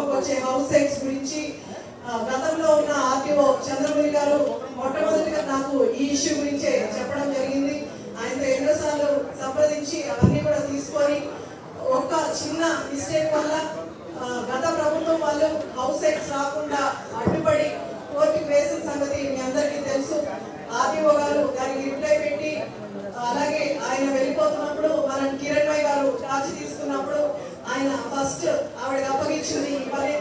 కుప్పంకి వచ్చే house sites గురించి గతంలో ఉన్న ఆర్టీఓ చంద్రముని గారు మొట్టమొదటిగా నాకు ఈ ఇష్యూ గురించే చెప్పడం జరిగింది. ఆయనతో ఎన్నోసార్లు సంప్రదించి అవన్నీ కూడా తీసుకొని ఒక చిన్న మిస్టేక్ వల్ల గత ప్రభుత్వం వాళ్ళు హౌస్ సైట్స్ రాకుండా అడ్డుపడి కోర్టుకు వేసిన సంగతి మీ అందరికీ తెలుసు. ఆర్టీఓ గారు దానికి రిప్లై పెట్టి అలాగే ఆయన వెళ్ళిపోతున్నప్పుడు మన కిరణ్ భాయ్ గారు కాచి తీసుకున్నప్పుడు ఆయన ఫస్ట్ ఆవిడకి అప్పగించింది ఈ పని.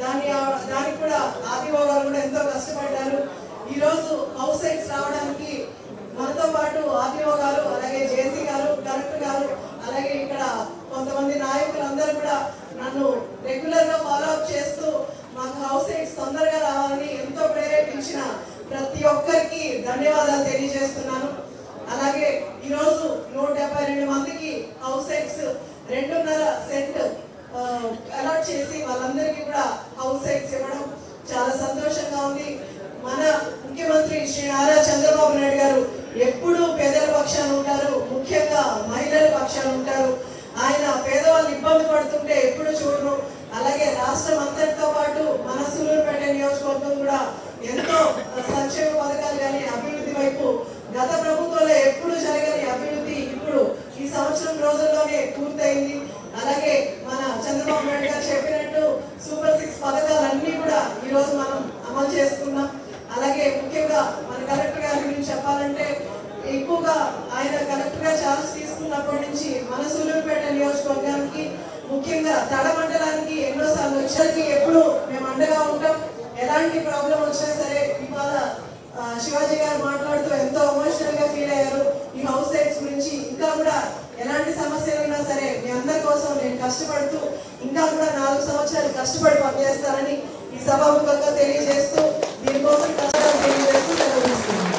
దానికి కూడా ఆర్టీఓ గారు కూడా ఎంతో కష్టపడ్డారు. ఈ రోజు హౌస్ సైట్స్ రావడానికి మనతో పాటు ఆర్టీఓ గారు అలాగే జేసీ గారు కలెక్టర్ గారు అలాగే ఇక్కడ కొంతమంది నాయకులందరూ కూడా నన్ను రెగ్యులర్ గా ఫాలో అప్ చేస్తూ మాకు హౌస్ సైట్స్ తొందరగా రావాలని ఎంతో ప్రేరేపించిన ప్రతి ఒక్కరికి ధన్యవాదాలు తెలియజేస్తున్నాను. అలాగే ఈరోజు 172 మందికి హౌస్ సైట్స్ 2.5 సెంట్ అలాట్ చేసి వాళ్ళందరికీ కూడా హౌస్ సైట్స్ ఇవ్వడం చాలా సంతోషంగా ఉంది. మన ముఖ్యమంత్రి శ్రీ నారా చంద్రబాబు నాయుడు గారు ఎప్పుడూ పేదల పక్షాన ఉంటారు, ముఖ్యంగా మహిళల పక్షాన ఉంటారు. ఆయన పేదవాళ్ళు ఇబ్బంది పడుతుంటే ఎప్పుడు చూడరు. అలాగే రాష్ట్రం అంతటితో పాటు మన సూలూరుపేట నియోజకవర్గం కూడా ఎంతో సంక్షేమ పథకాలు కానీ అభివృద్ధి వైపు గత ప్రభుత్వంలో ఎప్పుడు జరగని అభివృద్ధి ఇప్పుడు ఈ సంవత్సరం రోజుల్లోనే పూర్తయింది. అలాగే మన చంద్రబాబు నాయుడు గారు చెప్పినట్టు సూపర్ 6 పథకాలన్నీ కూడా ఈ రోజు మనం అమలు చేసుకున్నాం. అలాగే ముఖ్యంగా మన కలెక్టర్ గారి గురించి చెప్పాలంటే ఎక్కువగా ఆయన కలెక్టర్ గా ఛార్జ్ తీసుకున్నప్పటి నుంచి మన సూలూరుపేట నియోజకవర్గానికి ముఖ్యంగా తడ మండలానికి ఎన్నోసార్లు వచ్చేది ఎప్పుడు మేము అండగా ఉంటాం. ఎలాంటి ప్రాబ్లం వచ్చినా సరే ఇవాళ శివాజీ గారు మాట్లాడుతూ ఎంతో ఎమోషనల్ గా ఫీల్ అయ్యారు. ఈ హౌస్ సైట్స్ గురించి ఇంకా కూడా ఎలాంటి సమస్యలు ఉన్నా సరే మీ అందరి కోసం నేను కష్టపడుతూ ఇంకా కూడా 4 సంవత్సరాలు కష్టపడి పనిచేస్తానని ఈ సభాముఖంగా తెలియజేస్తూ దీనికోసం కష్టాలు తెలియజేస్తూ సెలవుస్తున్నాను.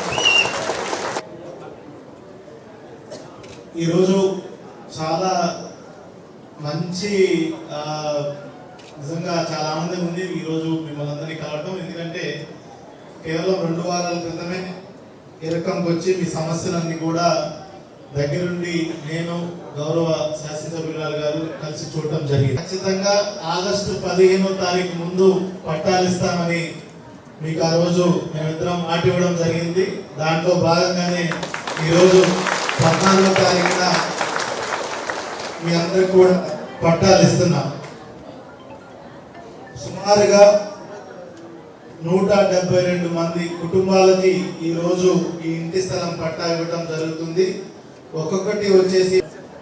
ఈరోజు చాలా మంచి నిజంగా చాలా ఆనందంగా ఉంది ఈరోజు మిమ్మల్ని అందరినీ కలవటం. ఎందుకంటే కేవలం 2 వారాల క్రితమే ఇరకంకి వచ్చి మీ సమస్యలన్నీ కూడా దగ్గరుండి నేను గౌరవ శాసనసభ్యురాలు గారు కలిసి చూడటం జరిగింది. ఖచ్చితంగా ఆగస్టు 15వ తారీఖు ముందు పట్టాలిస్తామని మీకు ఆ రోజు మేమిద్దరం మాట ఇవ్వడం జరిగింది. దాంట్లో భాగంగానే ఈరోజు 14వ తారీఖున మీ అందరికి కూడా పట్టాలు ఇస్తున్నాం. సుమారుగా 172 మంది కుటుంబాలకి ఈ రోజు ఈ ఇంటి స్థలం పట్టా ఇవ్వడం జరుగుతుంది. ఒక్కొక్కటి వచ్చేసి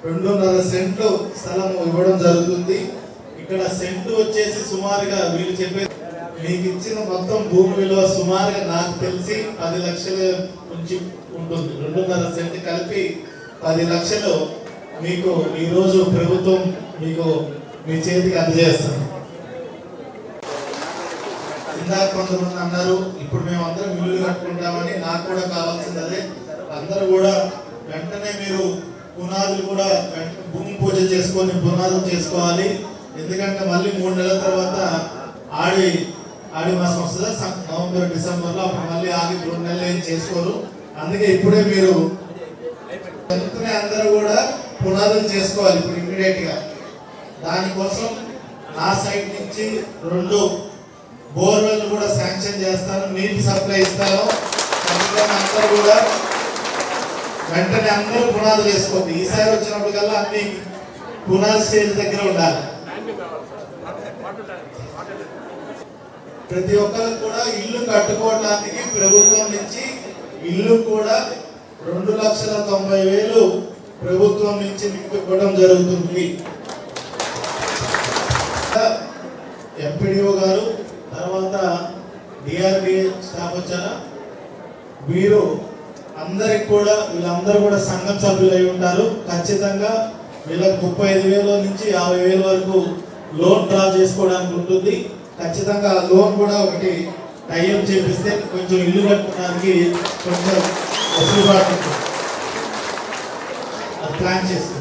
2.5 సెంట్లు స్థలం ఇవ్వడం జరుగుతుంది. ఇక్కడ సెంటు వచ్చేసి సుమారుగా వీళ్ళు చెప్పే మీకు ఇచ్చిన మొత్తం భూమి విలువ సుమారుగా నాకు తెలిసి 10 లక్షల నుంచి ఉంటుంది. 2.5 సెంట్ కలిపి 10 లక్షలు మీకు ఈ రోజు ప్రభుత్వం మీకు మీ చేతికి అందజేస్తుంది. ఇందాక కొంతమంది అన్నారు ఇప్పుడు మేము అందరం ఇల్లు కట్టుకుంటామని. నాకు కూడా కావాల్సింది అదే. అందరూ కూడా వెంటనే మీరు పునాదులు కూడా భూమి పూజ చేసుకొని పునాదులు చేసుకోవాలి. ఎందుకంటే మళ్ళీ 3 నెలల తర్వాత ఆడి మాసం వస్తుందా నవంబర్ డిసెంబర్లో, అప్పుడు మళ్ళీ ఆగి 2 నెలలు ఏం చేసుకోరు. అందుకే ఇప్పుడే మీరు వెంటనే అందరూ కూడా పునాదులు చేసుకోవాలి ఇప్పుడు ఇమ్మీడియట్ గా. దానికోసం నా సైడ్ నుంచి 2 బోర్వెల్ కూడా శాంక్షన్ చేస్తాను, నీటి సప్లై ఇస్తాను. అందరూ కూడా వెంటనే అందరూ పునాదులు వేసుకోండి. ఈసారి వచ్చినప్పుడు కల్లా అన్ని పునాది స్టేజ్ దగ్గర ఉండాలి. ప్రతి ఒక్కరికి కూడా ఇల్లు కట్టుకోవడానికి ప్రభుత్వం నుంచి ఇల్లు కూడా 2,90,000 ప్రభుత్వం నుంచి మీకు ఇవ్వడం జరుగుతుంది. ఎంపీడీఓ గారు తర్వాత డిఆర్డిఏ స్టాఫ్ వచ్చారా, వీరు అందరికి కూడా వీళ్ళందరూ కూడా సంఘం సభ్యులు అయి ఉంటారు. ఖచ్చితంగా వీళ్ళకి 35,000 నుంచి 50,000 వరకు లోన్ డ్రా చేసుకోవడానికి ఉంటుంది. ఖచ్చితంగా ఆ లోన్ కూడా ఒకటి టైం చేపిస్తే కొంచెం ఇల్లు కట్టుకోవడానికి కొంచెం వెసులుబాటు ఉంటుంది. అది ప్లాన్ చేస్తుంది.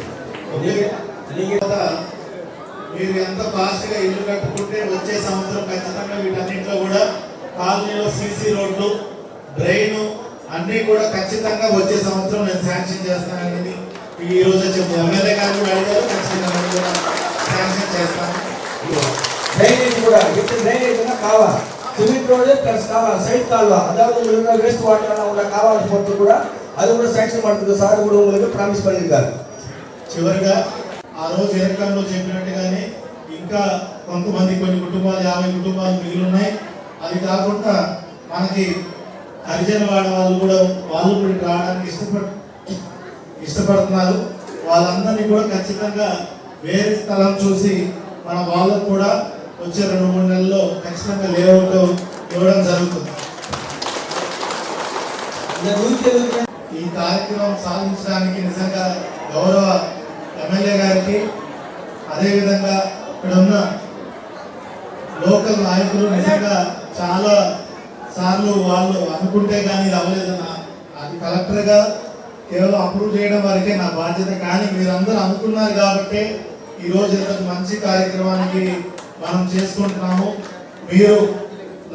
మీరు ఎంత ఫాస్ట్ గా ఇల్లు కట్టుకుంటే వచ్చే సంవత్సరం ఖచ్చితంగా వీటన్నింటిలో కూడా కాలనీలో సీసీ రోడ్లు, డ్రైన్ అన్ని కూడా ఖచ్చితంగా వచ్చే సంవత్సరం నేను శాంక్షన్ చేస్తానని ఈ రోజు చెప్పి ఎమ్మెల్యే గారు కూడా అడిగారు. ఖచ్చితంగా శాంక్షన్ చేస్తాను. డ్రైనేజ్ కూడా విత్ డ్రైనేజ్ కావా సిమెంట్ రోడ్ ప్లస్ కావా సైడ్ కాలువ అதாவது వేస్ట్ వాటర్ ఉన్న కావాల్సిన పొట్టు కూడా అది కూడా శాంక్షన్ పడుతుంది సార్ కూడా உங்களுக்கு ప్రామిస్ பண்ணிருக்காரு. చివరిగా ఆ రోజు ఎలక్షన్లో చెప్పినట్టుగానే ఇంకా కొంతమంది కొన్ని కుటుంబాలు 50 కుటుంబాలు మిగిలి ఉన్నాయి. అది కాకుండా మనకి హరిజన వాడ వాళ్ళు కూడా రావడానికి ఇష్టపడుతున్నారు. వాళ్ళందరినీ కూడా ఖచ్చితంగా వేరే స్థలం చూసి మన వాళ్ళకు కూడా వచ్చే 2-3 నెలల్లో ఖచ్చితంగా లేఅవుట్ ఇవ్వడం జరుగుతుంది. ఈ కార్యక్రమం సాధించడానికి నిజంగా గౌరవ ఎమ్మెల్యే గారికి, అదేవిధంగా ఇక్కడ ఉన్న లోకల్ నాయకులు నిజంగా చాలా సార్లు వాళ్ళు అనుకుంటే కానీ అవ్వలేదన్న, అది కలెక్టర్గా కేవలం అప్రూవ్ చేయడం వరకే నా బాధ్యత. కానీ మీరందరూ అనుకున్నారు కాబట్టి ఈరోజు ఇంత మంచి కార్యక్రమానికి మనం చేసుకుంటున్నాము. మీరు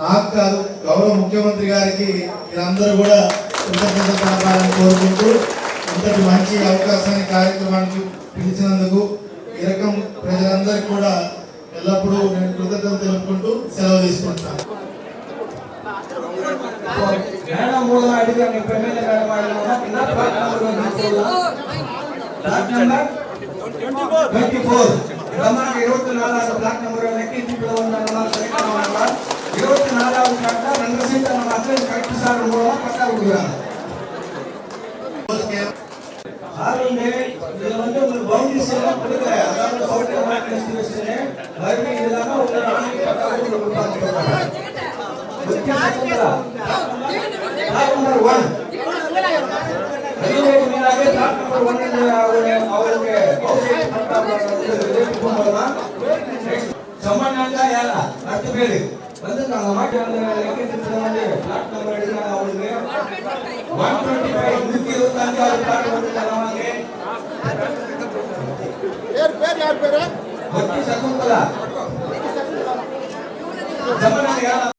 నాకు కాదు, గౌరవ ముఖ్యమంత్రి గారికి మీరందరూ కూడా కృతజ్ఞతలు తెలపాలని కోరుకుంటూ ఇంతటి మంచి అవకాశాన్ని కార్యక్రమానికి పిలిచినందుకు ఈ రకం ప్రజలందరికీ కూడా ఎల్లప్పుడూ నేను కృతజ్ఞతలు తెలుపుకుంటూ సెలవు తీసుకుంటున్నాను. शकुंतला